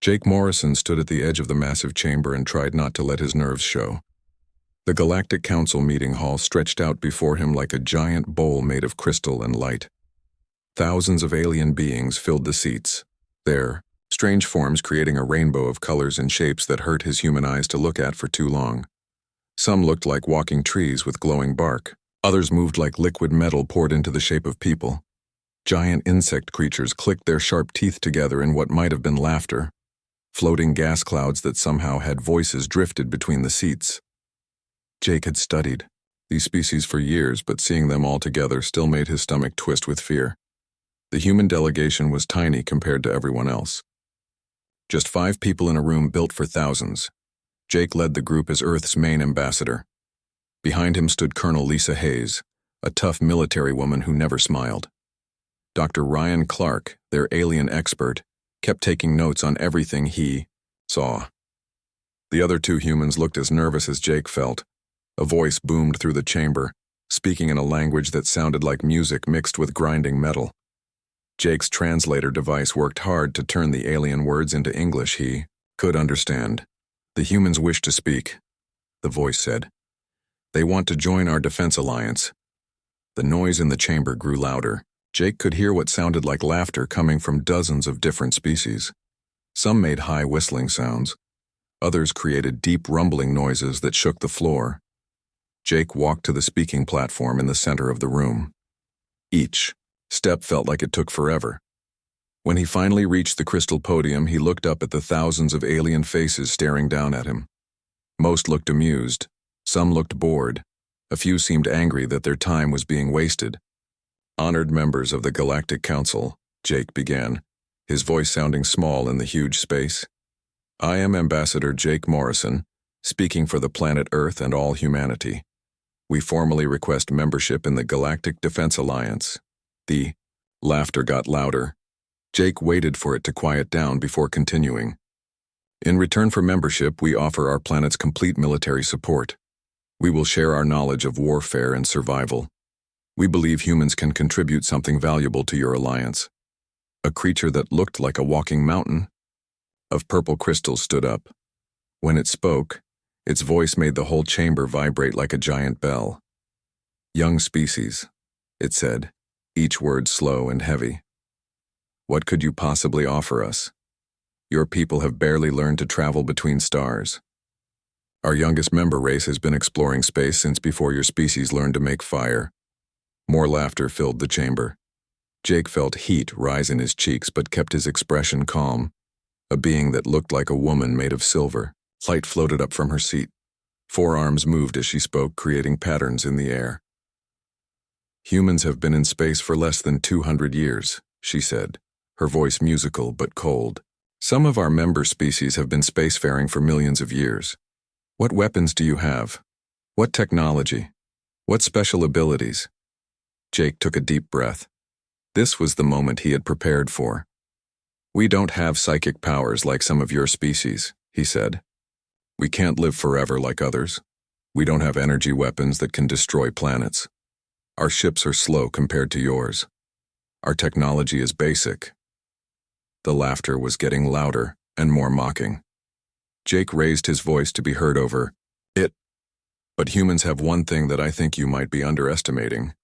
Jake Morrison stood at the edge of the massive chamber and tried not to let his nerves show. The Galactic Council meeting hall stretched out before him like a giant bowl made of crystal and light. Thousands of alien beings filled the seats, there, strange forms creating a rainbow of colors and shapes that hurt his human eyes to look at for too long. Some looked like walking trees with glowing bark. Others moved like liquid metal poured into the shape of people. Giant insect creatures clicked their sharp teeth together in what might have been laughter. Floating gas clouds that somehow had voices drifted between the seats. Jake had studied these species for years, but seeing them all together still made his stomach twist with fear. The human delegation was tiny compared to everyone else. Just 5 people in a room built for thousands. Jake led the group as Earth's main ambassador. Behind him stood Colonel Lisa Hayes, a tough military woman who never smiled. Dr. Ryan Clark, their alien expert, kept taking notes on everything he saw. The other 2 humans looked as nervous as Jake felt. A voice boomed through the chamber, speaking in a language that sounded like music mixed with grinding metal. Jake's translator device worked hard to turn the alien words into English he could understand. "The humans wish to speak," the voice said. "They want to join our defense alliance." The noise in the chamber grew louder. Jake could hear what sounded like laughter coming from dozens of different species. Some made high whistling sounds. Others created deep rumbling noises that shook the floor. Jake walked to the speaking platform in the center of the room. Each step felt like it took forever. When he finally reached the crystal podium, he looked up at the thousands of alien faces staring down at him. Most looked amused. Some looked bored. A few seemed angry that their time was being wasted. "Honored members of the Galactic Council," Jake began, his voice sounding small in the huge space. "I am Ambassador Jake Morrison, speaking for the planet Earth and all humanity. We formally request membership in the Galactic Defense Alliance." The laughter got louder. Jake waited for it to quiet down before continuing. "In return for membership, we offer our planet's complete military support. We will share our knowledge of warfare and survival. We believe humans can contribute something valuable to your alliance." A creature that looked like a walking mountain of purple crystal stood up. When it spoke, its voice made the whole chamber vibrate like a giant bell. "Young species," it said, each word slow and heavy. "What could you possibly offer us? Your people have barely learned to travel between stars. Our youngest member race has been exploring space since before your species learned to make fire." More laughter filled the chamber. Jake felt heat rise in his cheeks but kept his expression calm. A being that looked like a woman made of silver. Light floated up from her seat. 4 arms moved as she spoke, creating patterns in the air. "Humans have been in space for less than 200 years, she said, her voice musical but cold. "Some of our member species have been spacefaring for millions of years. What weapons do you have? What technology? What special abilities?" Jake took a deep breath. This was the moment he had prepared for. "We don't have psychic powers like some of your species," he said. "We can't live forever like others. We don't have energy weapons that can destroy planets. Our ships are slow compared to yours. Our technology is basic." The laughter was getting louder and more mocking. Jake raised his voice to be heard over it. "But humans have one thing that I think you might be underestimating,"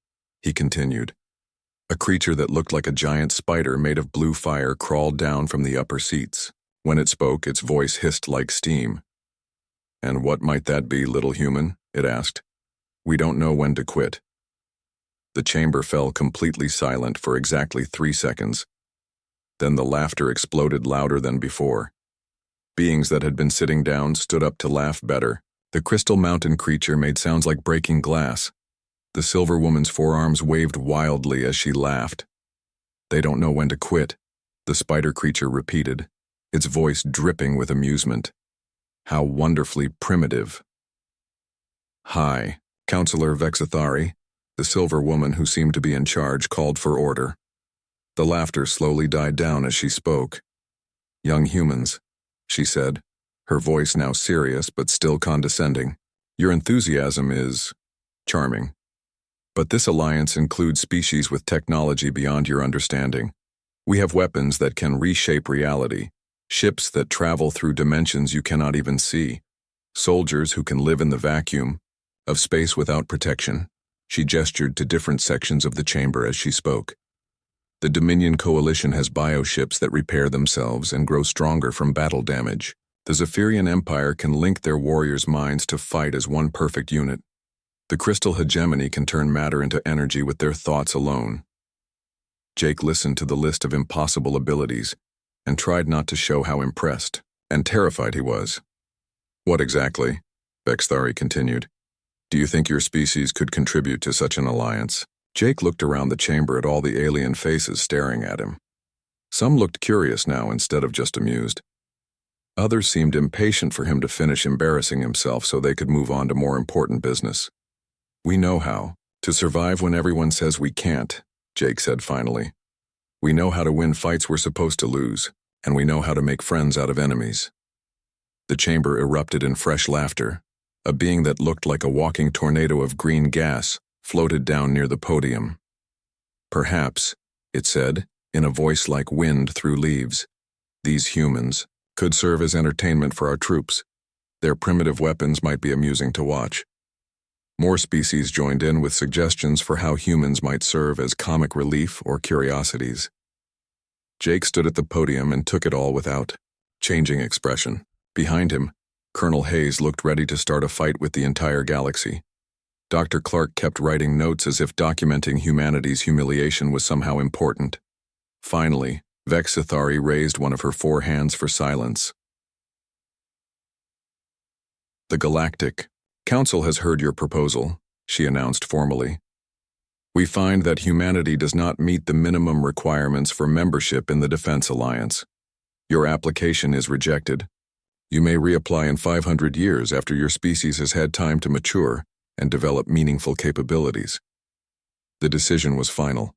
he continued. A creature that looked like a giant spider made of blue fire crawled down from the upper seats. When it spoke, its voice hissed like steam. "And what might that be, little human?" it asked. "We don't know when to quit." The chamber fell completely silent for exactly 3 seconds. Then the laughter exploded louder than before. Beings that had been sitting down stood up to laugh better. The crystal mountain creature made sounds like breaking glass. The silver woman's forearms waved wildly as she laughed. "They don't know when to quit," the spider creature repeated, its voice dripping with amusement. "How wonderfully primitive." "Hi, Counselor Vexathari," the silver woman who seemed to be in charge called for order. The laughter slowly died down as she spoke. "Young humans," she said, her voice now serious but still condescending. "Your enthusiasm is charming. But this alliance includes species with technology beyond your understanding. We have weapons that can reshape reality. Ships that travel through dimensions you cannot even see. Soldiers who can live in the vacuum of space without protection. She gestured to different sections of the chamber as she spoke. The Dominion Coalition has bioships that repair themselves and grow stronger from battle damage. The Zephyrian Empire can link their warriors' minds to fight as one perfect unit. The Crystal Hegemony can turn matter into energy with their thoughts alone. Jake listened to the list of impossible abilities and tried not to show how impressed and terrified he was. What exactly? Vexthari continued. Do you think your species could contribute to such an alliance? Jake looked around the chamber at all the alien faces staring at him. Some looked curious now instead of just amused. Others seemed impatient for him to finish embarrassing himself so they could move on to more important business. We know how to survive when everyone says we can't, Jake said finally. We know how to win fights we're supposed to lose, and we know how to make friends out of enemies. The chamber erupted in fresh laughter. A being that looked like a walking tornado of green gas floated down near the podium. Perhaps, it said, in a voice like wind through leaves, these humans could serve as entertainment for our troops. Their primitive weapons might be amusing to watch. More species joined in with suggestions for how humans might serve as comic relief or curiosities. Jake stood at the podium and took it all without changing expression. Behind him, Colonel Hayes looked ready to start a fight with the entire galaxy. Dr. Clark kept writing notes as if documenting humanity's humiliation was somehow important. Finally, Vexthari raised one of her 4 hands for silence. The Galactic Council has heard your proposal, she announced formally. We find that humanity does not meet the minimum requirements for membership in the Defense Alliance. Your application is rejected. You may reapply in 500 years after your species has had time to mature and develop meaningful capabilities. The decision was final.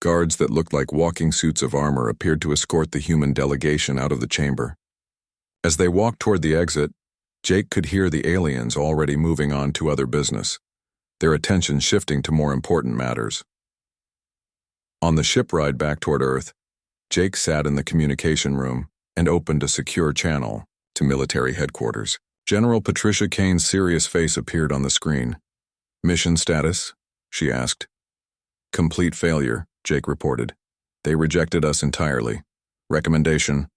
Guards that looked like walking suits of armor appeared to escort the human delegation out of the chamber. As they walked toward the exit, Jake could hear the aliens already moving on to other business, their attention shifting to more important matters. On the ship ride back toward Earth, Jake sat in the communication room and opened a secure channel to military headquarters. General Patricia Kane's serious face appeared on the screen. Mission status? She asked. Complete failure, Jake reported. They rejected us entirely. Recommendation: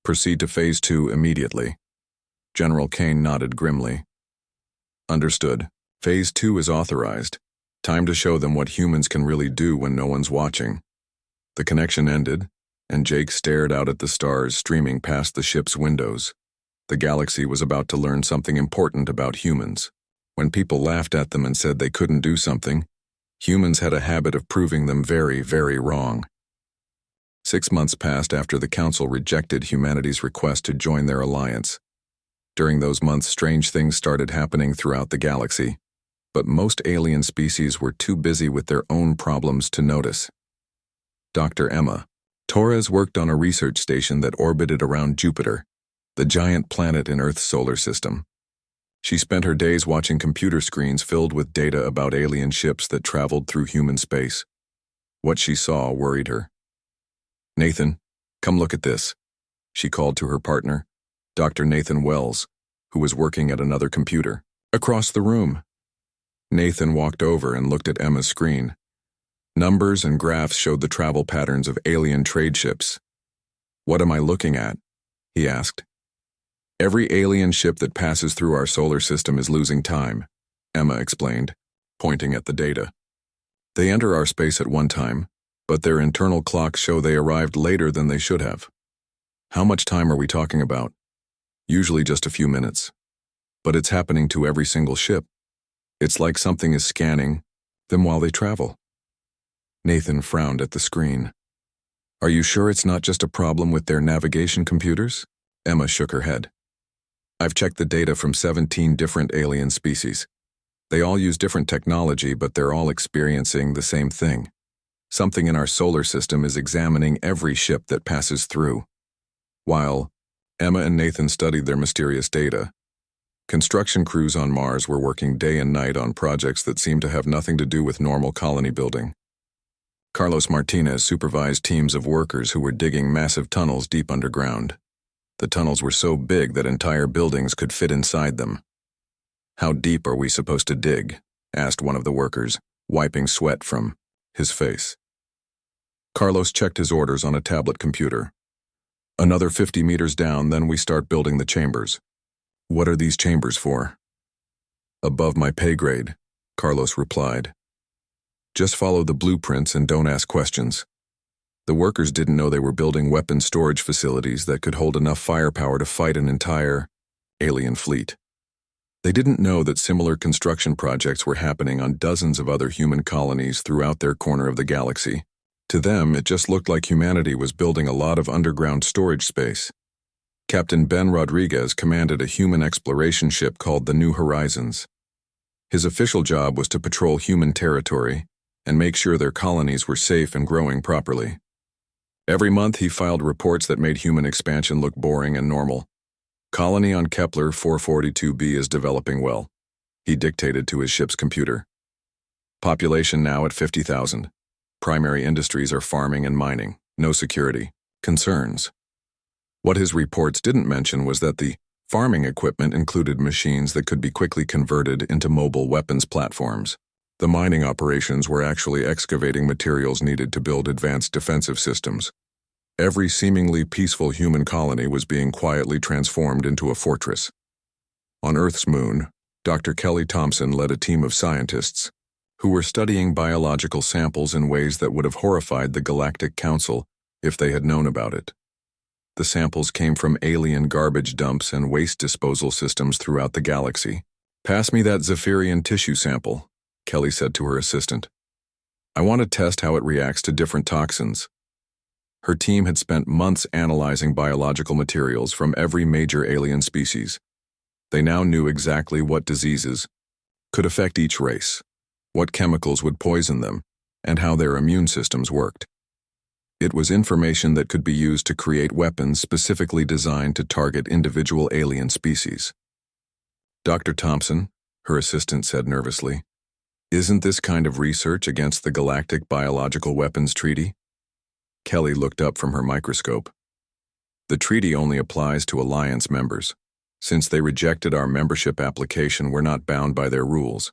proceed to Phase 2 immediately. General Kane nodded grimly. Understood. Phase 2 is authorized. Time to show them what humans can really do when no one's watching. The connection ended, and Jake stared out at the stars streaming past the ship's windows. The galaxy was about to learn something important about humans. When people laughed at them and said they couldn't do something, humans had a habit of proving them very, very wrong. 6 months passed after the Council rejected humanity's request to join their alliance. During those months, strange things started happening throughout the galaxy, but most alien species were too busy with their own problems to notice. Dr. Emma Torres worked on a research station that orbited around Jupiter, the giant planet in Earth's solar system. She spent her days watching computer screens filled with data about alien ships that traveled through human space. What she saw worried her. Nathan, come look at this, she called to her partner, Dr. Nathan Wells, who was working at another computer across the room. Nathan walked over and looked at Emma's screen. Numbers and graphs showed the travel patterns of alien trade ships. What am I looking at? He asked. Every alien ship that passes through our solar system is losing time, Emma explained, pointing at the data. They enter our space at one time, but their internal clocks show they arrived later than they should have. How much time are we talking about? Usually just a few minutes. But it's happening to every single ship. It's like something is scanning them while they travel. Nathan frowned at the screen. Are you sure it's not just a problem with their navigation computers? Emma shook her head. I've checked the data from 17 different alien species. They all use different technology, but they're all experiencing the same thing. Something in our solar system is examining every ship that passes through. While Emma and Nathan studied their mysterious data, construction crews on Mars were working day and night on projects that seemed to have nothing to do with normal colony building. Carlos Martinez supervised teams of workers who were digging massive tunnels deep underground. The tunnels were so big that entire buildings could fit inside them. "How deep are we supposed to dig?" asked one of the workers, wiping sweat from his face. Carlos checked his orders on a tablet computer. "Another 50 meters down, then we start building the chambers." "What are these chambers for?" "Above my pay grade," Carlos replied. "Just follow the blueprints and don't ask questions." The workers didn't know they were building weapon storage facilities that could hold enough firepower to fight an entire alien fleet. They didn't know that similar construction projects were happening on dozens of other human colonies throughout their corner of the galaxy. To them, it just looked like humanity was building a lot of underground storage space. Captain Ben Rodriguez commanded a human exploration ship called the New Horizons. His official job was to patrol human territory and make sure their colonies were safe and growing properly. Every month he filed reports that made human expansion look boring and normal. "Colony on Kepler 442b is developing well," he dictated to his ship's computer. "Population now at 50,000. Primary industries are farming and mining. No security concerns." What his reports didn't mention was that the farming equipment included machines that could be quickly converted into mobile weapons platforms. The mining operations were actually excavating materials needed to build advanced defensive systems. Every seemingly peaceful human colony was being quietly transformed into a fortress. On Earth's moon, Dr. Kelly Thompson led a team of scientists who were studying biological samples in ways that would have horrified the Galactic Council if they had known about it. The samples came from alien garbage dumps and waste disposal systems throughout the galaxy. "Pass me that Zephyrian tissue sample," Kelly said to her assistant. "I want to test how it reacts to different toxins." Her team had spent months analyzing biological materials from every major alien species. They now knew exactly what diseases could affect each race, what chemicals would poison them, and how their immune systems worked. It was information that could be used to create weapons specifically designed to target individual alien species. "Dr. Thompson," her assistant said nervously, "isn't this kind of research against the Galactic Biological Weapons Treaty?" Kelly looked up from her microscope. "The treaty only applies to Alliance members. Since they rejected our membership application, we're not bound by their rules."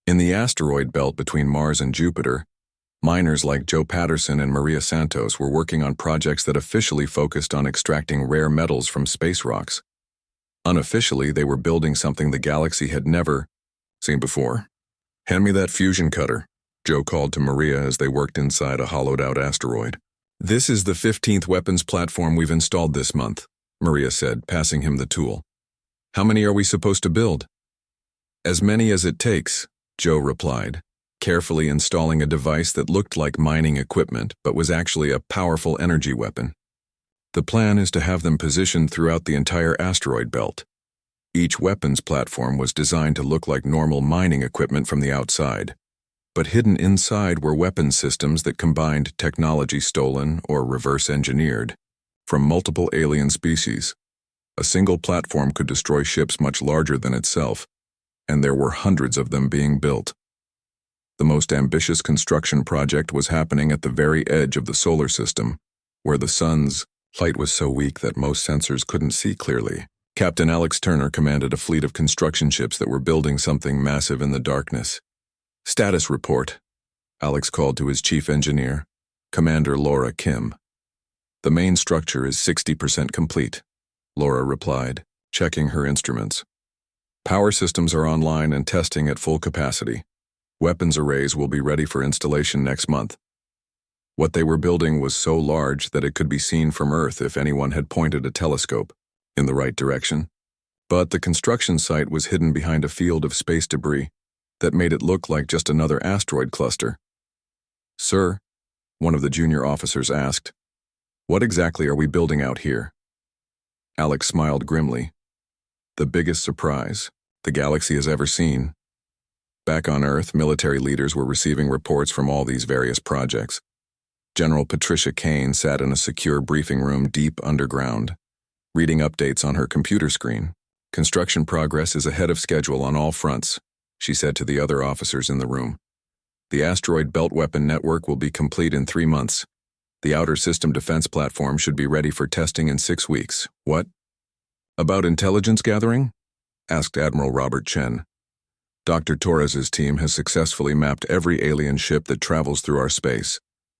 In the asteroid belt between Mars and Jupiter, miners like Joe Patterson and Maria Santos were working on projects that officially focused on extracting rare metals from space rocks. Unofficially, they were building something the galaxy had never seen before. "Hand me that fusion cutter," Joe called to Maria as they worked inside a hollowed-out asteroid. "This is the 15th weapons platform we've installed this month," Maria said, passing him the tool. "How many are we supposed to build?" "As many as it takes," Joe replied, carefully installing a device that looked like mining equipment but was actually a powerful energy weapon. "The plan is to have them positioned throughout the entire asteroid belt. Each weapons platform was designed to look like normal mining equipment from the outside, but hidden inside were weapon systems that combined technology stolen or reverse-engineered from multiple alien species. A single platform could destroy ships much larger than itself, and there were hundreds of them being built. The most ambitious construction project was happening at the very edge of the solar system, where the sun's light was so weak that most sensors couldn't see clearly. Captain Alex Turner commanded a fleet of construction ships that were building something massive in the darkness. "Status report," Alex called to his chief engineer, Commander Laura Kim. "The main structure is 60% complete," Laura replied, checking her instruments. "Power systems are online and testing at full capacity. Weapons arrays will be ready for installation next month." What they were building was so large that it could be seen from Earth if anyone had pointed a telescope in the right direction. But the construction site was hidden behind a field of space debris that made it look like just another asteroid cluster. "Sir," one of the junior officers asked, "what exactly are we building out here?" Alex smiled grimly. "The biggest surprise the galaxy has ever seen." Back on Earth, military leaders were receiving reports from all these various projects. General Patricia Kane sat in a secure briefing room deep underground, reading updates on her computer screen. "Construction progress is ahead of schedule on all fronts," she said to the other officers in the room. "The asteroid belt weapon network will be complete in 3 months. The outer system defense platform should be ready for testing in 6 weeks. What? About intelligence gathering? Asked Admiral Robert Chen. Dr. Torres's team has successfully mapped every alien ship that travels through our space,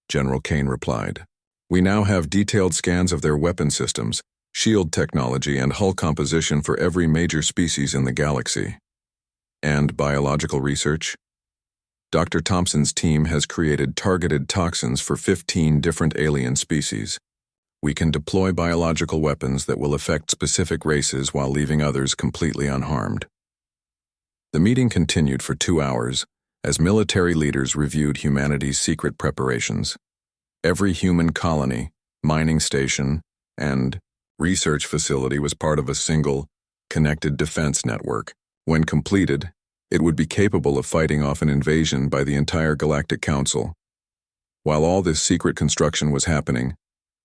General Kane replied. We now have detailed scans of their weapon systems, shield technology, and hull composition for every major species in the galaxy. And biological research? Dr. Thompson's team has created targeted toxins for 15 different alien species. We can deploy biological weapons that will affect specific races while leaving others completely unharmed. The meeting continued for 2 hours as military leaders reviewed humanity's secret preparations. Every human colony, mining station, and research facility was part of a single, connected defense network. When completed, it would be capable of fighting off an invasion by the entire Galactic Council. While all this secret construction was happening,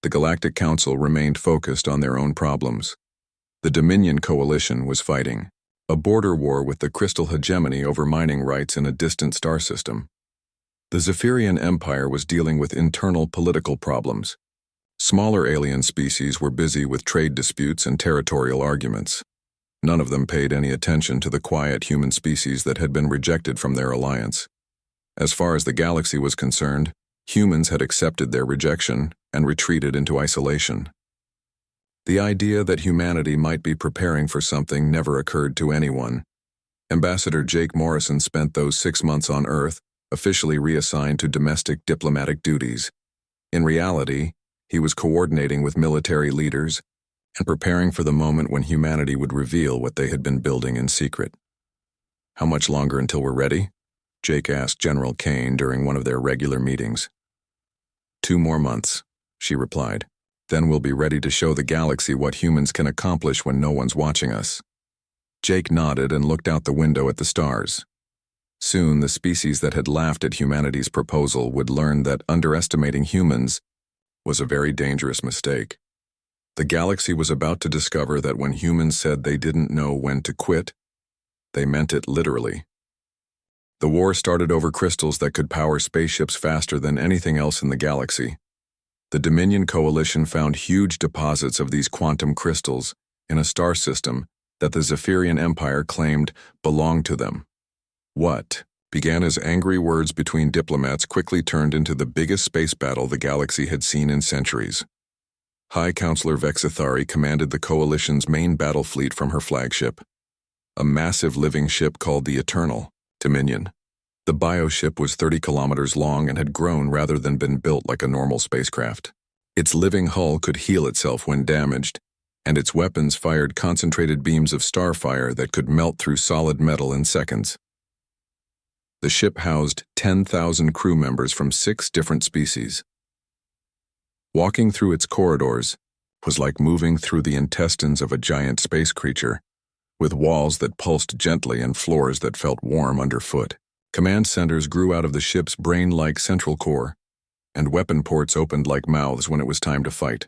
the Galactic Council remained focused on their own problems. The Dominion Coalition was fighting a border war with the Crystal hegemony over mining rights in a distant star system. The Zephyrian Empire was dealing with internal political problems. Smaller alien species were busy with trade disputes and territorial arguments. None of them paid any attention to the quiet human species that had been rejected from their alliance. As far as the galaxy was concerned, humans had accepted their rejection and retreated into isolation. The idea that humanity might be preparing for something never occurred to anyone. Ambassador Jake Morrison spent those 6 months on Earth, officially reassigned to domestic diplomatic duties. In reality, he was coordinating with military leaders and preparing for the moment when humanity would reveal what they had been building in secret. How much longer until we're ready? Jake asked General Kane during one of their regular meetings. 2 more months, she replied. Then we'll be ready to show the galaxy what humans can accomplish when no one's watching us. Jake nodded and looked out the window at the stars. Soon, the species that had laughed at humanity's proposal would learn that underestimating humans was a very dangerous mistake. The galaxy was about to discover that when humans said they didn't know when to quit, they meant it literally. The war started over crystals that could power spaceships faster than anything else in the galaxy. The Dominion Coalition found huge deposits of these quantum crystals in a star system that the Zephyrian Empire claimed belonged to them. What began as angry words between diplomats quickly turned into the biggest space battle the galaxy had seen in centuries. High Counselor Vexithari commanded the Coalition's main battle fleet from her flagship, a massive living ship called the Eternal Dominion. The bioship was 30 kilometers long and had grown rather than been built like a normal spacecraft. Its living hull could heal itself when damaged, and its weapons fired concentrated beams of starfire that could melt through solid metal in seconds. The ship housed 10,000 crew members from 6 different species. Walking through its corridors was like moving through the intestines of a giant space creature, with walls that pulsed gently and floors that felt warm underfoot. Command centers grew out of the ship's brain-like central core, and weapon ports opened like mouths when it was time to fight.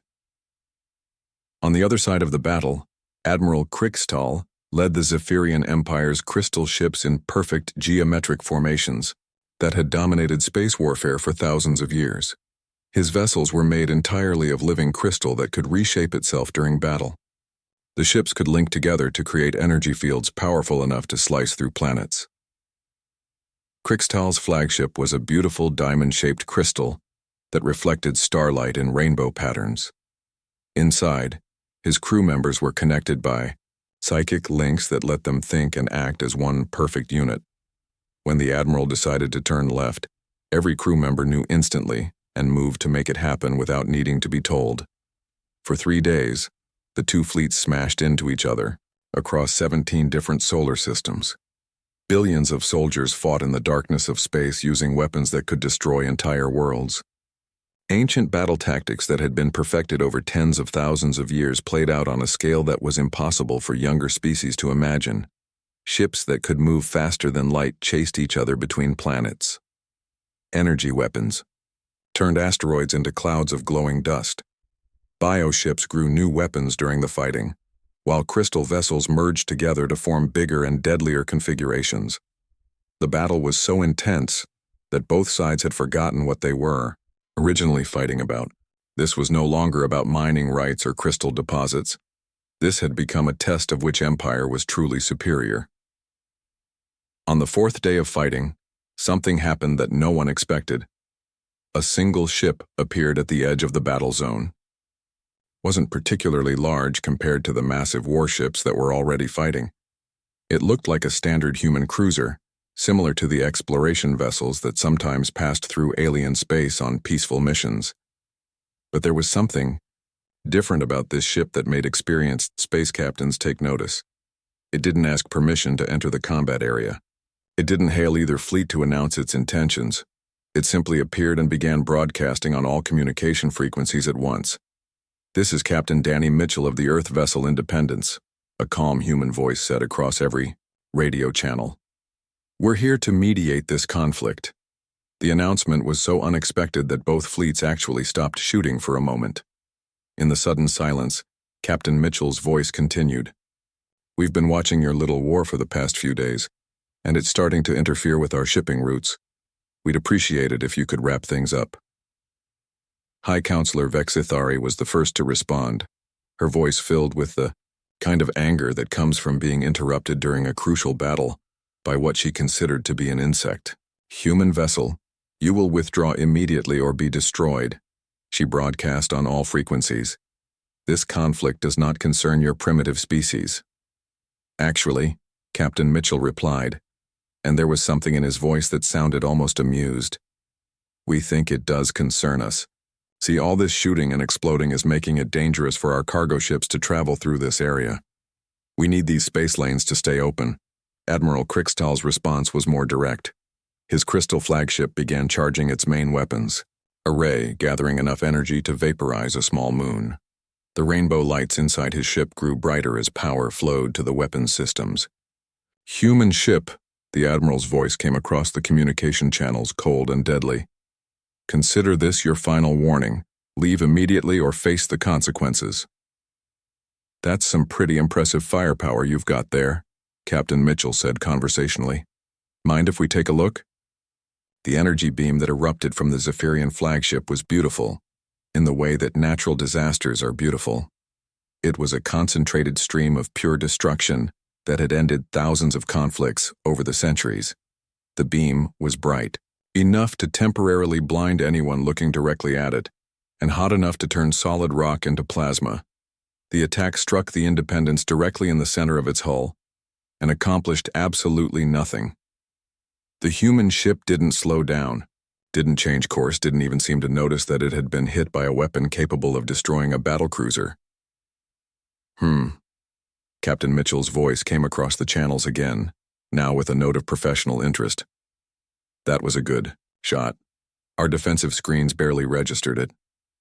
On the other side of the battle, Admiral Krixtal led the Zephyrian Empire's crystal ships in perfect geometric formations that had dominated space warfare for thousands of years. His vessels were made entirely of living crystal that could reshape itself during battle. The ships could link together to create energy fields powerful enough to slice through planets. Krixtal's flagship was a beautiful diamond-shaped crystal that reflected starlight in rainbow patterns. Inside, his crew members were connected by psychic links that let them think and act as one perfect unit. When the Admiral decided to turn left, every crew member knew instantly and moved to make it happen without needing to be told. For 3 days, the 2 fleets smashed into each other across 17 different solar systems. Billions of soldiers fought in the darkness of space using weapons that could destroy entire worlds. Ancient battle tactics that had been perfected over tens of thousands of years played out on a scale that was impossible for younger species to imagine. Ships that could move faster than light chased each other between planets. Energy weapons turned asteroids into clouds of glowing dust. Bioships grew new weapons during the fighting, while crystal vessels merged together to form bigger and deadlier configurations. The battle was so intense that both sides had forgotten what they were originally fighting about. This was no longer about mining rights or crystal deposits. This had become a test of which empire was truly superior. On the fourth day of fighting, something happened that no one expected. A single ship appeared at the edge of the battle zone. Wasn't particularly large compared to the massive warships that were already fighting. It looked like a standard human cruiser, similar to the exploration vessels that sometimes passed through alien space on peaceful missions. But there was something different about this ship that made experienced space captains take notice. It didn't ask permission to enter the combat area. It didn't hail either fleet to announce its intentions. It simply appeared and began broadcasting on all communication frequencies at once. "This is Captain Danny Mitchell of the Earth vessel Independence," a calm human voice said across every radio channel. "We're here to mediate this conflict." The announcement was so unexpected that both fleets actually stopped shooting for a moment. In the sudden silence, Captain Mitchell's voice continued. "We've been watching your little war for the past few days, and it's starting to interfere with our shipping routes. We'd appreciate it if you could wrap things up." High Counselor Vexithari was the first to respond, her voice filled with the kind of anger that comes from being interrupted during a crucial battle by what she considered to be an insect. "Human vessel, you will withdraw immediately or be destroyed," she broadcast on all frequencies. "This conflict does not concern your primitive species." "Actually," Captain Mitchell replied, and there was something in his voice that sounded almost amused. "We think it does concern us. See, all this shooting and exploding is making it dangerous for our cargo ships to travel through this area. We need these space lanes to stay open." Admiral Krikstal's response was more direct. His crystal flagship began charging its main weapons, a ray gathering enough energy to vaporize a small moon. The rainbow lights inside his ship grew brighter as power flowed to the weapons systems. "Human ship," the Admiral's voice came across the communication channels, cold and deadly. "Consider this your final warning. Leave immediately or face the consequences." "That's some pretty impressive firepower you've got there," Captain Mitchell said conversationally. "Mind if we take a look?" The energy beam that erupted from the Zephyrian flagship was beautiful, in the way that natural disasters are beautiful. It was a concentrated stream of pure destruction that had ended thousands of conflicts over the centuries. The beam was bright, enough to temporarily blind anyone looking directly at it, and hot enough to turn solid rock into plasma. The attack struck the Independence directly in the center of its hull, and accomplished absolutely nothing. The human ship didn't slow down, didn't change course, didn't even seem to notice that it had been hit by a weapon capable of destroying a battlecruiser. Captain Mitchell's voice came across the channels again, now with a note of professional interest. "That was a good shot. Our defensive screens barely registered it.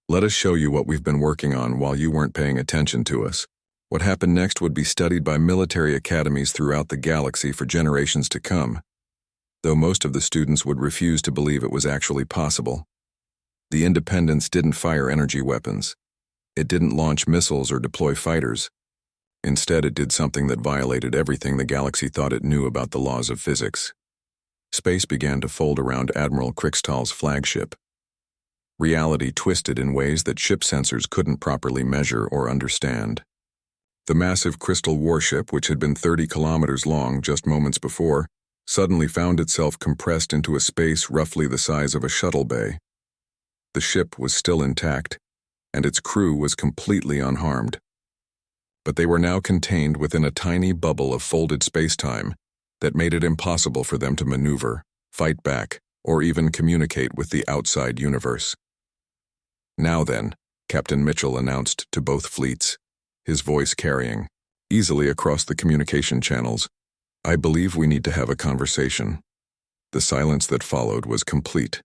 Let us show you what we've been working on while you weren't paying attention to us. What happened next would be studied by military academies throughout the galaxy for generations to come, though most of the students would refuse to believe it was actually possible. The Independence didn't fire energy weapons. It didn't launch missiles or deploy fighters. Instead, it did something that violated everything the galaxy thought it knew about the laws of physics. Space began to fold around Admiral Krikstal's flagship. Reality twisted in ways that ship sensors couldn't properly measure or understand. The massive crystal warship, which had been 30 kilometers long just moments before, suddenly found itself compressed into a space roughly the size of a shuttle bay. The ship was still intact, and its crew was completely unharmed. But they were now contained within a tiny bubble of folded space-time that made it impossible for them to maneuver, fight back, or even communicate with the outside universe. "Now then," Captain Mitchell announced to both fleets, his voice carrying easily across the communication channels, "I believe we need to have a conversation." The silence that followed was complete.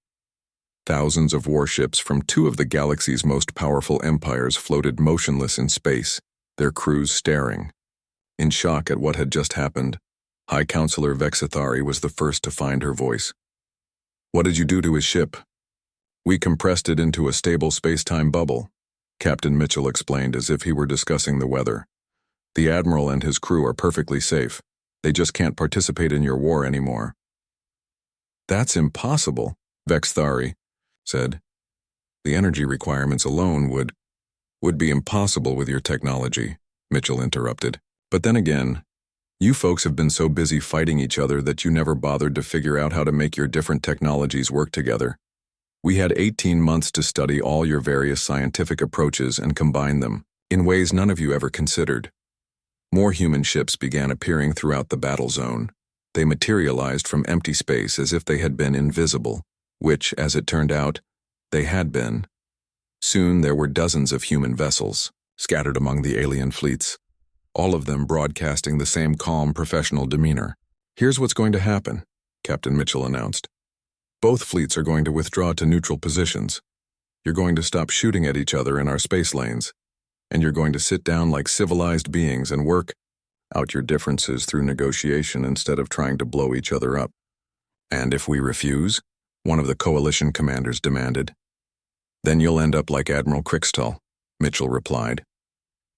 Thousands of warships from two of the galaxy's most powerful empires floated motionless in space, their crews staring. In shock at what had just happened, High Counselor Vexithari was the first to find her voice. "What did you do to his ship?" "We compressed it into a stable space-time bubble," Captain Mitchell explained as if he were discussing the weather. "The Admiral and his crew are perfectly safe. They just can't participate in your war anymore." "That's impossible," Vexithari said. The energy requirements alone would be impossible with your technology, Mitchell interrupted. But then again, you folks have been so busy fighting each other that you never bothered to figure out how to make your different technologies work together. We had 18 months to study all your various scientific approaches and combine them in ways none of you ever considered. More human ships began appearing throughout the battle zone. They materialized from empty space as if they had been invisible, which, as it turned out, they had been. Soon there were dozens of human vessels scattered among the alien fleets, all of them broadcasting the same calm, professional demeanor. "Here's what's going to happen," Captain Mitchell announced. "Both fleets are going to withdraw to neutral positions. You're going to stop shooting at each other in our space lanes, and you're going to sit down like civilized beings and work out your differences through negotiation instead of trying to blow each other up." "And if we refuse?" one of the coalition commanders demanded. "Then you'll end up like Admiral Crickstall," Mitchell replied,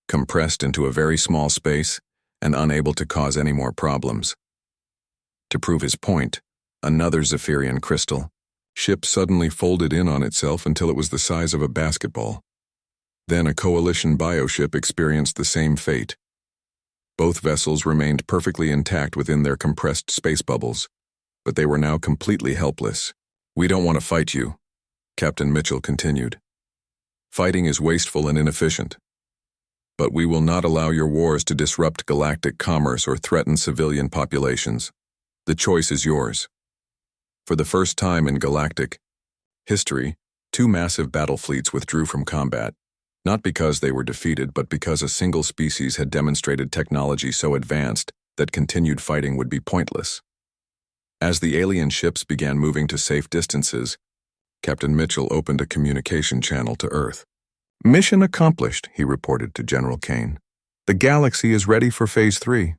"compressed into a very small space and unable to cause any more problems." To prove his point, another Zephyrian crystal ship suddenly folded in on itself until it was the size of a basketball. Then a coalition bioship experienced the same fate. Both vessels remained perfectly intact within their compressed space bubbles, but they were now completely helpless. "We don't want to fight you," Captain Mitchell continued. "Fighting is wasteful and inefficient. But we will not allow your wars to disrupt galactic commerce or threaten civilian populations. The choice is yours." For the first time in galactic history, two massive battle fleets withdrew from combat, not because they were defeated, but because a single species had demonstrated technology so advanced that continued fighting would be pointless. As the alien ships began moving to safe distances, Captain Mitchell opened a communication channel to Earth. "Mission accomplished," he reported to General Kane. "The galaxy is ready for Phase 3.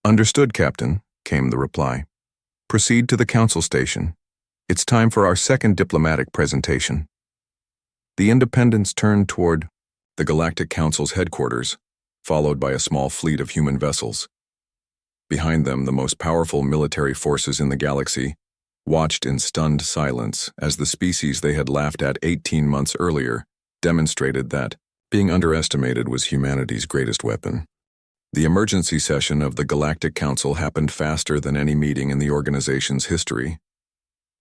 "Understood, Captain," came the reply. "Proceed to the Council Station. It's time for our second diplomatic presentation." The Independents turned toward the Galactic Council's headquarters, followed by a small fleet of human vessels. Behind them, the most powerful military forces in the galaxy watched in stunned silence as the species they had laughed at 18 months earlier demonstrated that being underestimated was humanity's greatest weapon. The emergency session of the Galactic Council happened faster than any meeting in the organization's history.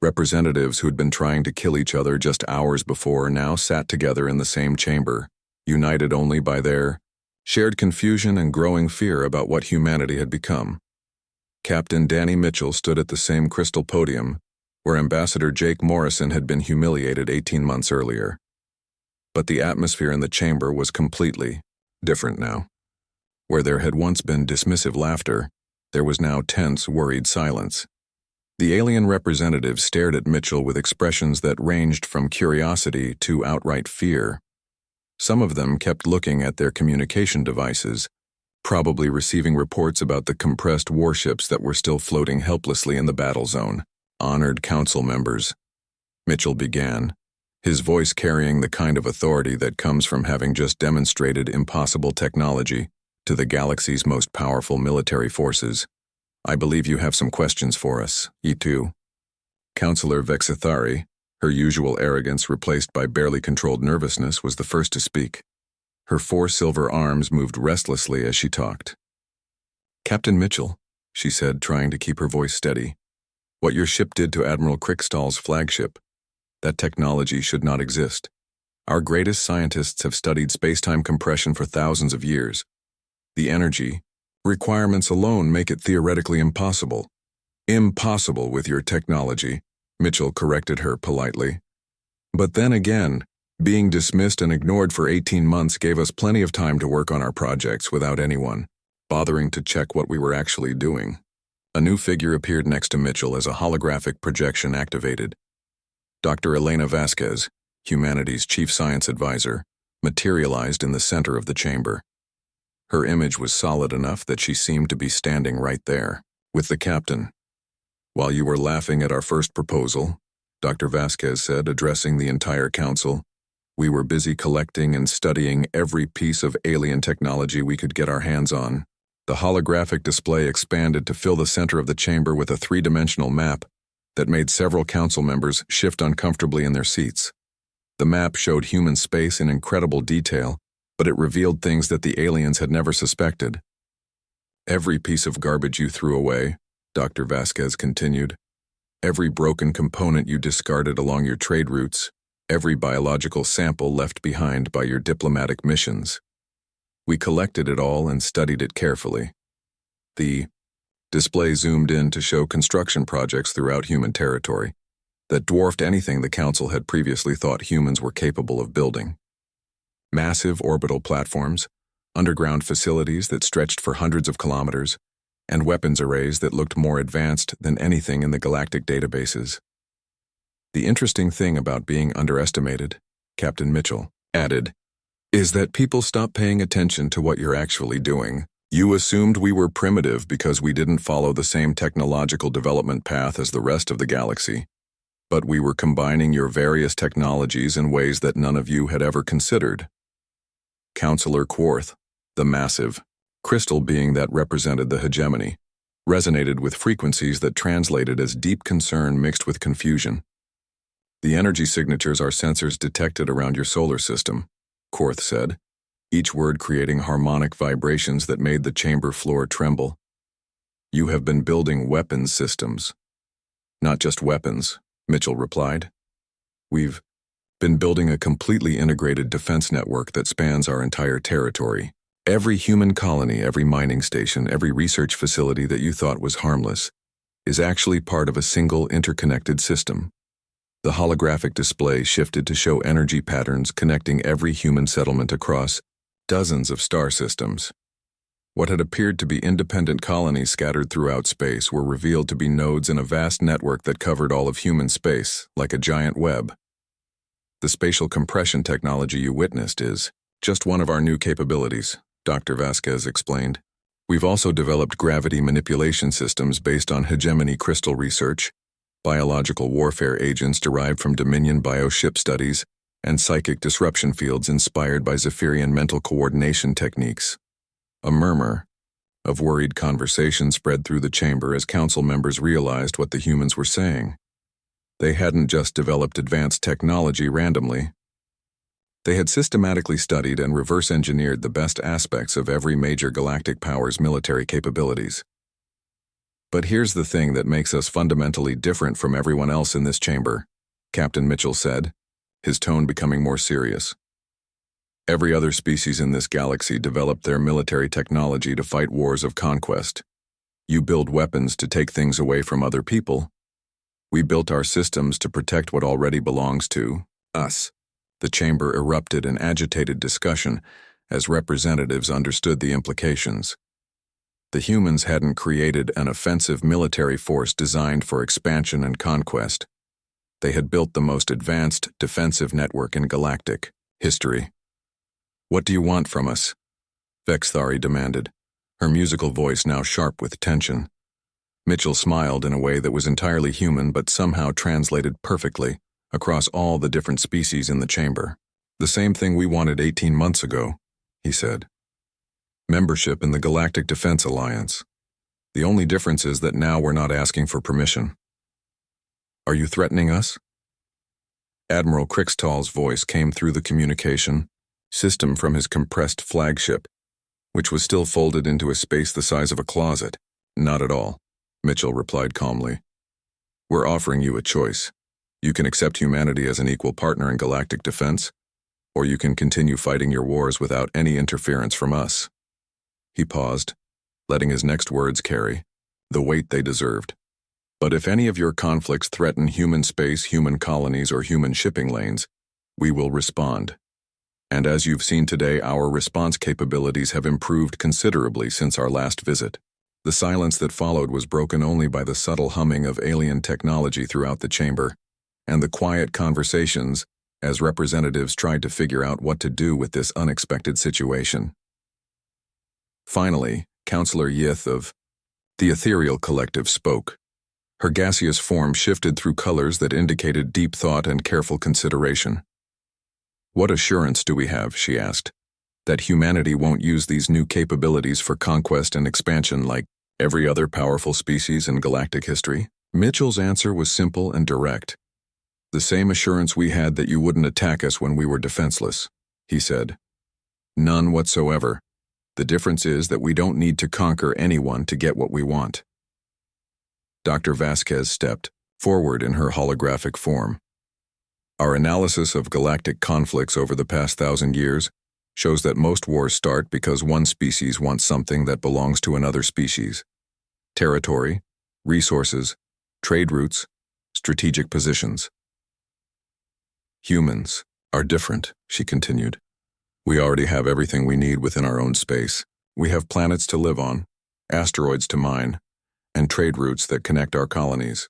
Representatives who had been trying to kill each other just hours before now sat together in the same chamber, united only by their shared confusion and growing fear about what humanity had become. Captain Danny Mitchell stood at the same crystal podium where Ambassador Jake Morrison had been humiliated 18 months earlier. But the atmosphere in the chamber was completely different now. Where there had once been dismissive laughter, there was now tense, worried silence. The alien representatives stared at Mitchell with expressions that ranged from curiosity to outright fear. Some of them kept looking at their communication devices, probably receiving reports about the compressed warships that were still floating helplessly in the battle zone. "Honored council members," Mitchell began, his voice carrying the kind of authority that comes from having just demonstrated impossible technology to the galaxy's most powerful military forces. "I believe you have some questions for us, E2. Councillor Vexithari, her usual arrogance replaced by barely controlled nervousness, was the first to speak. Her 4 silver arms moved restlessly as she talked. "Captain Mitchell," she said, trying to keep her voice steady, "what your ship did to Admiral Crickstall's flagship, that technology should not exist. Our greatest scientists have studied space-time compression for thousands of years. The energy requirements alone make it theoretically impossible." "Impossible with your technology," Mitchell corrected her politely. "But then again, being dismissed and ignored for 18 months gave us plenty of time to work on our projects without anyone bothering to check what we were actually doing." A new figure appeared next to Mitchell as a holographic projection activated. Dr. Elena Vasquez, humanity's chief science advisor, materialized in the center of the chamber. Her image was solid enough that she seemed to be standing right there, with the captain. "While you were laughing at our first proposal," Dr. Vasquez said, addressing the entire council, "we were busy collecting and studying every piece of alien technology we could get our hands on." The holographic display expanded to fill the center of the chamber with a 3-dimensional map that made several council members shift uncomfortably in their seats. The map showed human space in incredible detail, but it revealed things that the aliens had never suspected. Every piece of garbage you threw away, Dr. Vasquez continued, every broken component you discarded along your trade routes, every biological sample left behind by your diplomatic missions. We collected it all and studied it carefully. The display zoomed in to show construction projects throughout human territory that dwarfed anything the Council had previously thought humans were capable of building. Massive orbital platforms, underground facilities that stretched for hundreds of kilometers, and weapons arrays that looked more advanced than anything in the galactic databases. The interesting thing about being underestimated, Captain Mitchell added, is that people stop paying attention to what you're actually doing. You assumed we were primitive because we didn't follow the same technological development path as the rest of the galaxy. But we were combining your various technologies in ways that none of you had ever considered. Counselor Quarth, the massive crystal being that represented the hegemony, resonated with frequencies that translated as deep concern mixed with confusion. The energy signatures our sensors detected around your solar system, Quarth said, each word creating harmonic vibrations that made the chamber floor tremble. You have been building weapons systems. Not just weapons, Mitchell replied. We've been building a completely integrated defense network that spans our entire territory. Every human colony, every mining station, every research facility that you thought was harmless is actually part of a single interconnected system. The holographic display shifted to show energy patterns connecting every human settlement across dozens of star systems. What had appeared to be independent colonies scattered throughout space were revealed to be nodes in a vast network that covered all of human space, like a giant web. The spatial compression technology you witnessed is just one of our new capabilities, Dr. Vasquez explained. We've also developed gravity manipulation systems based on hegemony crystal research, biological warfare agents derived from Dominion bioship studies, and psychic disruption fields inspired by Zephyrian mental coordination techniques. A murmur of worried conversation spread through the chamber as council members realized what the humans were saying. They hadn't just developed advanced technology randomly. They had systematically studied and reverse-engineered the best aspects of every major galactic power's military capabilities. But here's the thing that makes us fundamentally different from everyone else in this chamber, Captain Mitchell said, his tone becoming more serious. Every other species in this galaxy developed their military technology to fight wars of conquest. You build weapons to take things away from other people. We built our systems to protect what already belongs to us. The chamber erupted in agitated discussion as representatives understood the implications. The humans hadn't created an offensive military force designed for expansion and conquest. They had built the most advanced defensive network in galactic history. What do you want from us? Vexthari demanded, her musical voice now sharp with tension. Mitchell smiled in a way that was entirely human but somehow translated perfectly across all the different species in the chamber. The same thing we wanted 18 months ago, he said. Membership in the Galactic Defense Alliance. The only difference is that now we're not asking for permission. Are you threatening us? Admiral Crixtall's voice came through the communication system from his compressed flagship, which was still folded into a space the size of a closet. Not at all, Mitchell replied calmly. We're offering you a choice. You can accept humanity as an equal partner in galactic defense, or you can continue fighting your wars without any interference from us. He paused, letting his next words carry the weight they deserved. But if any of your conflicts threaten human space, human colonies, or human shipping lanes, we will respond. And as you've seen today, our response capabilities have improved considerably since our last visit. The silence that followed was broken only by the subtle humming of alien technology throughout the chamber, and the quiet conversations as representatives tried to figure out what to do with this unexpected situation. Finally, Counselor Yith of the Ethereal Collective spoke. Her gaseous form shifted through colors that indicated deep thought and careful consideration. What assurance do we have, she asked, that humanity won't use these new capabilities for conquest and expansion like every other powerful species in galactic history? Mitchell's answer was simple and direct. The same assurance we had that you wouldn't attack us when we were defenseless, he said. None whatsoever. The difference is that we don't need to conquer anyone to get what we want. Dr. Vasquez stepped forward in her holographic form. Our analysis of galactic conflicts over the past 1,000 years shows that most wars start because one species wants something that belongs to another species. Territory, resources, trade routes, strategic positions. Humans are different, she continued. We already have everything we need within our own space. We have planets to live on, asteroids to mine, and trade routes that connect our colonies.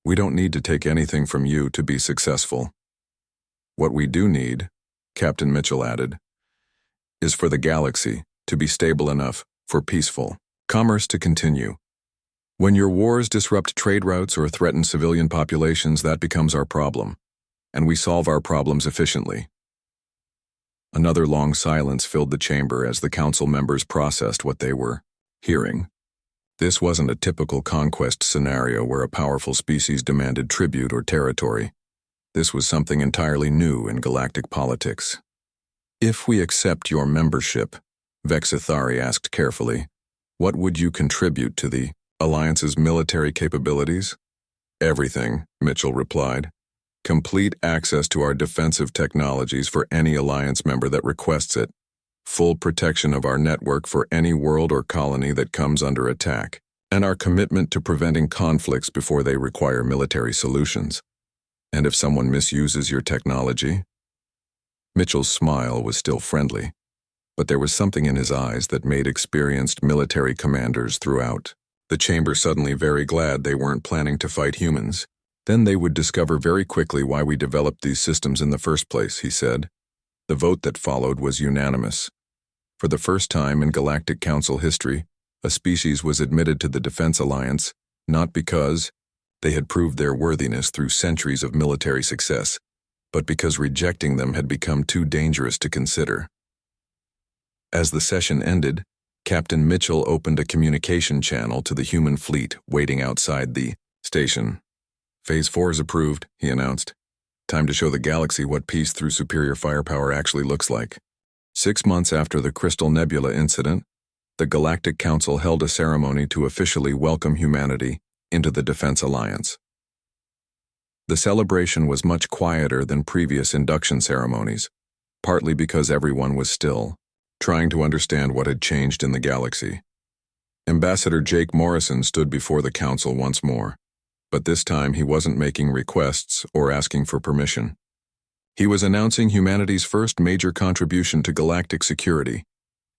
We don't need to take anything from you to be successful. What we do need, Captain Mitchell added, is for the galaxy to be stable enough for peaceful commerce to continue. When your wars disrupt trade routes or threaten civilian populations, that becomes our problem, and we solve our problems efficiently. Another long silence filled the chamber as the council members processed what they were hearing. This wasn't a typical conquest scenario where a powerful species demanded tribute or territory. This was something entirely new in galactic politics. If we accept your membership, Vexithari asked carefully, what would you contribute to the Alliance's military capabilities? Everything, Mitchell replied. Complete access to our defensive technologies for any Alliance member that requests it. Full protection of our network for any world or colony that comes under attack. And our commitment to preventing conflicts before they require military solutions. And if someone misuses your technology? Mitchell's smile was still friendly, but there was something in his eyes that made experienced military commanders throughout the chamber suddenly very glad they weren't planning to fight humans. Then they would discover very quickly why we developed these systems in the first place, he said. The vote that followed was unanimous. For the first time in Galactic Council history, a species was admitted to the Defense Alliance, not because they had proved their worthiness through centuries of military success, but because rejecting them had become too dangerous to consider. As the session ended, Captain Mitchell opened a communication channel to the human fleet waiting outside the station. Phase 4 is approved, he announced. Time to show the galaxy what peace through superior firepower actually looks like. 6 months after the Crystal Nebula incident, the Galactic Council held a ceremony to officially welcome humanity into the Defense Alliance. The celebration was much quieter than previous induction ceremonies, partly because everyone was still trying to understand what had changed in the galaxy. Ambassador Jake Morrison stood before the council once more, but this time he wasn't making requests or asking for permission. He was announcing humanity's first major contribution to galactic security,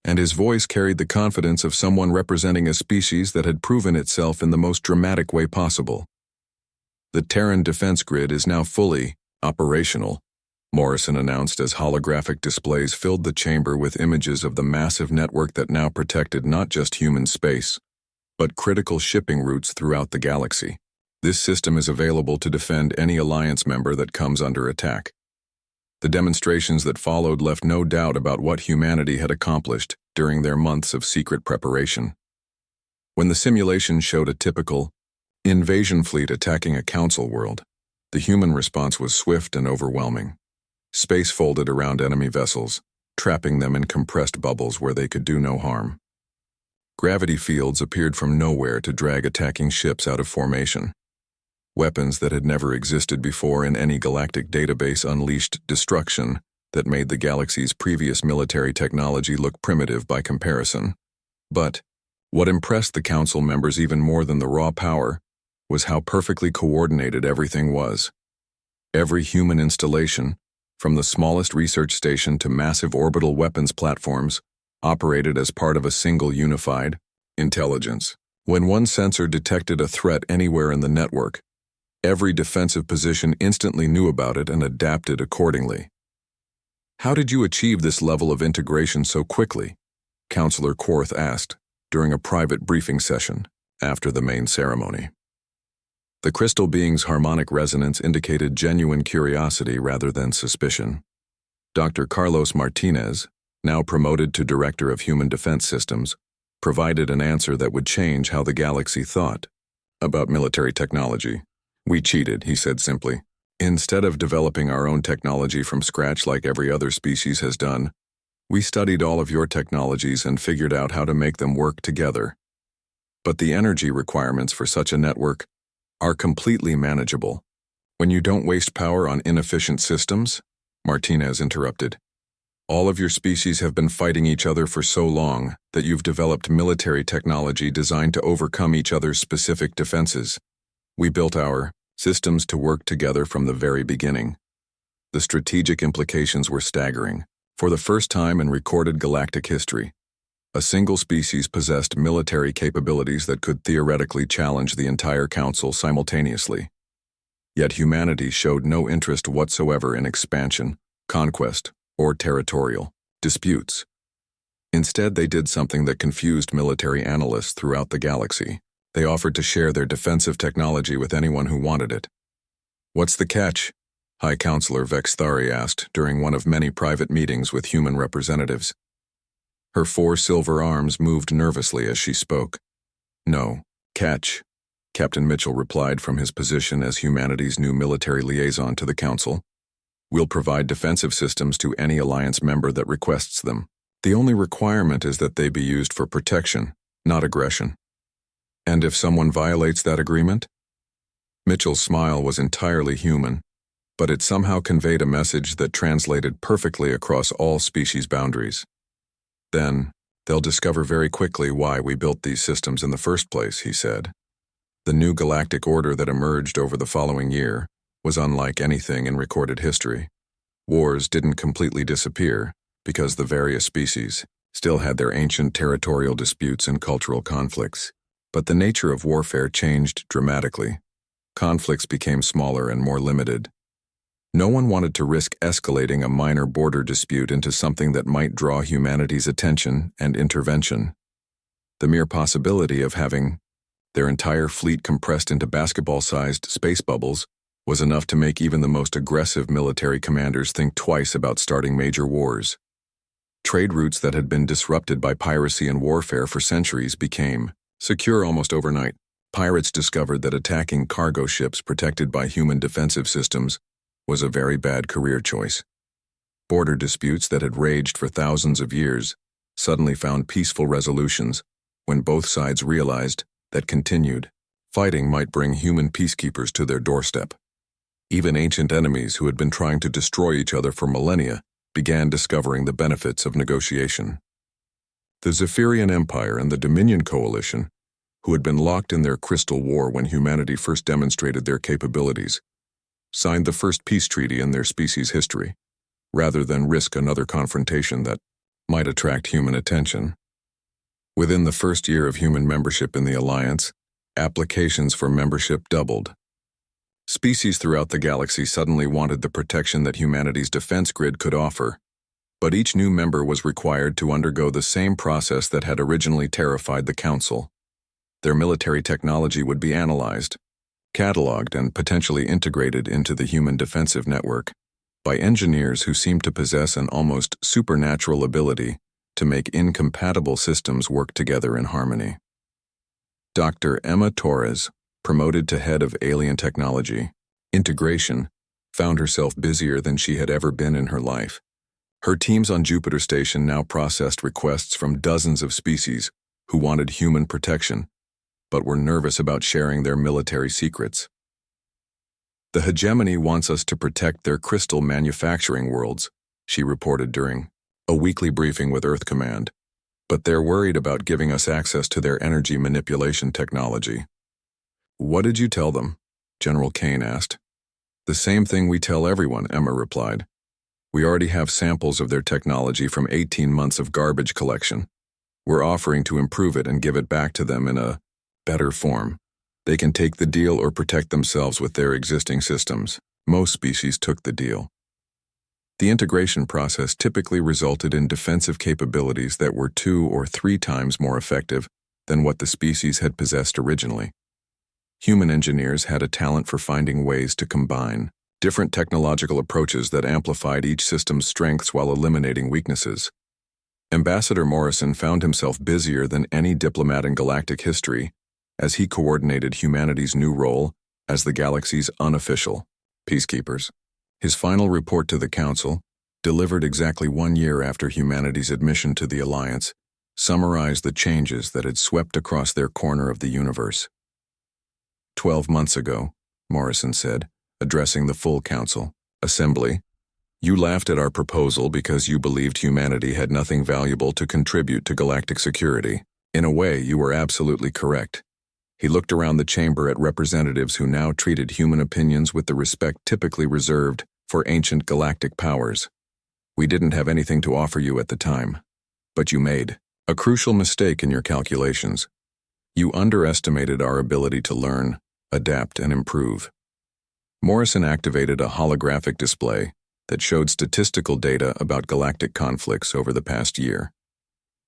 and his voice carried the confidence of someone representing a species that had proven itself in the most dramatic way possible. The Terran defense grid is now fully operational, Morrison announced as holographic displays filled the chamber with images of the massive network that now protected not just human space, but critical shipping routes throughout the galaxy. This system is available to defend any Alliance member that comes under attack. The demonstrations that followed left no doubt about what humanity had accomplished during their months of secret preparation. When the simulation showed a typical invasion fleet attacking a council world, the human response was swift and overwhelming. Space folded around enemy vessels, trapping them in compressed bubbles where they could do no harm. Gravity fields appeared from nowhere to drag attacking ships out of formation. Weapons that had never existed before in any galactic database unleashed destruction that made the galaxy's previous military technology look primitive by comparison. But what impressed the council members even more than the raw power was how perfectly coordinated everything was. Every human installation, from the smallest research station to massive orbital weapons platforms, operated as part of a single unified intelligence. When one sensor detected a threat anywhere in the network, every defensive position instantly knew about it and adapted accordingly. How did you achieve this level of integration so quickly? Counselor Korth asked during a private briefing session after the main ceremony. The crystal being's harmonic resonance indicated genuine curiosity rather than suspicion. Dr. Carlos Martinez, now promoted to Director of Human Defense Systems, provided an answer that would change how the galaxy thought about military technology. We cheated, he said simply. Instead of developing our own technology from scratch like every other species has done, we studied all of your technologies and figured out how to make them work together. But the energy requirements for such a network are completely manageable. When you don't waste power on inefficient systems, Martinez interrupted. All of your species have been fighting each other for so long that you've developed military technology designed to overcome each other's specific defenses. We built our systems to work together from the very beginning. The strategic implications were staggering. For the first time in recorded galactic history, a single species possessed military capabilities that could theoretically challenge the entire council simultaneously. Yet humanity showed no interest whatsoever in expansion, conquest, or territorial disputes. Instead, they did something that confused military analysts throughout the galaxy. They offered to share their defensive technology with anyone who wanted it. What's the catch? High Counselor Vexthari asked during one of many private meetings with human representatives. Her 4 silver arms moved nervously as she spoke. No catch, Captain Mitchell replied from his position as humanity's new military liaison to the Council. We'll provide defensive systems to any Alliance member that requests them. The only requirement is that they be used for protection, not aggression. And if someone violates that agreement? Mitchell's smile was entirely human, but it somehow conveyed a message that translated perfectly across all species boundaries. Then, they'll discover very quickly why we built these systems in the first place, he said. The new galactic order that emerged over the following year was unlike anything in recorded history. Wars didn't completely disappear because the various species still had their ancient territorial disputes and cultural conflicts. But the nature of warfare changed dramatically. Conflicts became smaller and more limited. No one wanted to risk escalating a minor border dispute into something that might draw humanity's attention and intervention. The mere possibility of having their entire fleet compressed into basketball-sized space bubbles was enough to make even the most aggressive military commanders think twice about starting major wars. Trade routes that had been disrupted by piracy and warfare for centuries became secure almost overnight. Pirates discovered that attacking cargo ships protected by human defensive systems was a very bad career choice. Border disputes that had raged for thousands of years suddenly found peaceful resolutions when both sides realized that continued fighting might bring human peacekeepers to their doorstep. Even ancient enemies who had been trying to destroy each other for millennia began discovering the benefits of negotiation. The Zephyrian Empire and the Dominion Coalition, who had been locked in their crystal war when humanity first demonstrated their capabilities, signed the first peace treaty in their species' history, rather than risk another confrontation that might attract human attention. Within the first year of human membership in the Alliance, applications for membership doubled. Species throughout the galaxy suddenly wanted the protection that humanity's defense grid could offer, but each new member was required to undergo the same process that had originally terrified the Council. Their military technology would be analyzed, cataloged, and potentially integrated into the human defensive network by engineers who seemed to possess an almost supernatural ability to make incompatible systems work together in harmony. Dr. Emma Torres, promoted to head of alien technology, integration, found herself busier than she had ever been in her life. Her teams on Jupiter Station now processed requests from dozens of species who wanted human protection, but were nervous about sharing their military secrets. The hegemony wants us to protect their crystal manufacturing worlds, she reported during a weekly briefing with Earth Command, but they're worried about giving us access to their energy manipulation technology. What did you tell them? General Kane asked. The same thing we tell everyone, Emma replied. We already have samples of their technology from 18 months of garbage collection. We're offering to improve it and give it back to them in a better form. They can take the deal or protect themselves with their existing systems. Most species took the deal. The integration process typically resulted in defensive capabilities that were 2 or 3 times more effective than what the species had possessed originally. Human engineers had a talent for finding ways to combine different technological approaches that amplified each system's strengths while eliminating weaknesses. Ambassador Morrison found himself busier than any diplomat in galactic history as he coordinated humanity's new role as the galaxy's unofficial Peacekeepers. His final report to the Council, delivered exactly 1 year after humanity's admission to the Alliance, summarized the changes that had swept across their corner of the universe. 12 months ago, Morrison said, addressing the full Council assembly, you laughed at our proposal because you believed humanity had nothing valuable to contribute to galactic security. In a way, you were absolutely correct. He looked around the chamber at representatives who now treated human opinions with the respect typically reserved for ancient galactic powers. We didn't have anything to offer you at the time, but you made a crucial mistake in your calculations. You underestimated our ability to learn, adapt, and improve. Morrison activated a holographic display that showed statistical data about galactic conflicts over the past year.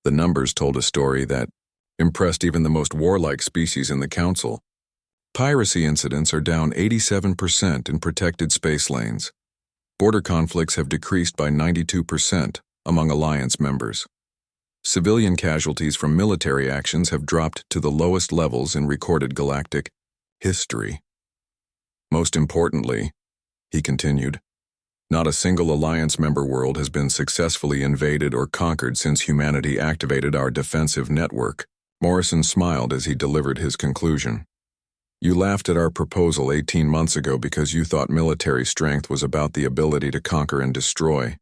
The numbers told a story that impressed even the most warlike species in the Council. Piracy incidents are down 87% in protected space lanes. Border conflicts have decreased by 92% among Alliance members. Civilian casualties from military actions have dropped to the lowest levels in recorded galactic history. Most importantly, he continued, not a single Alliance member world has been successfully invaded or conquered since humanity activated our defensive network. Morrison smiled as he delivered his conclusion. You laughed at our proposal 18 months ago because you thought military strength was about the ability to conquer and destroy.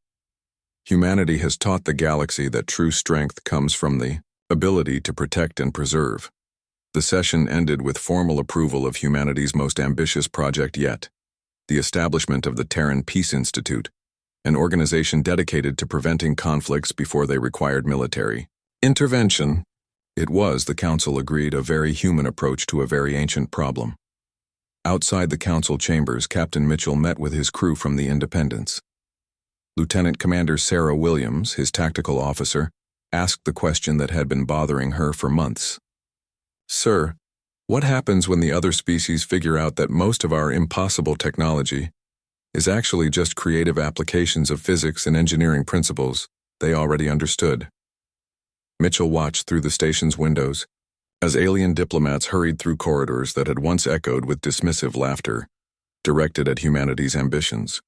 Humanity has taught the galaxy that true strength comes from the ability to protect and preserve. The session ended with formal approval of humanity's most ambitious project yet, the establishment of the Terran Peace Institute, an organization dedicated to preventing conflicts before they required military intervention. It was, the Council agreed, a very human approach to a very ancient problem. Outside the Council chambers, Captain Mitchell met with his crew from the Independence. Lieutenant Commander Sarah Williams, his tactical officer, asked the question that had been bothering her for months. Sir, what happens when the other species figure out that most of our impossible technology is actually just creative applications of physics and engineering principles they already understood? Mitchell watched through the station's windows as alien diplomats hurried through corridors that had once echoed with dismissive laughter, directed at humanity's ambitions.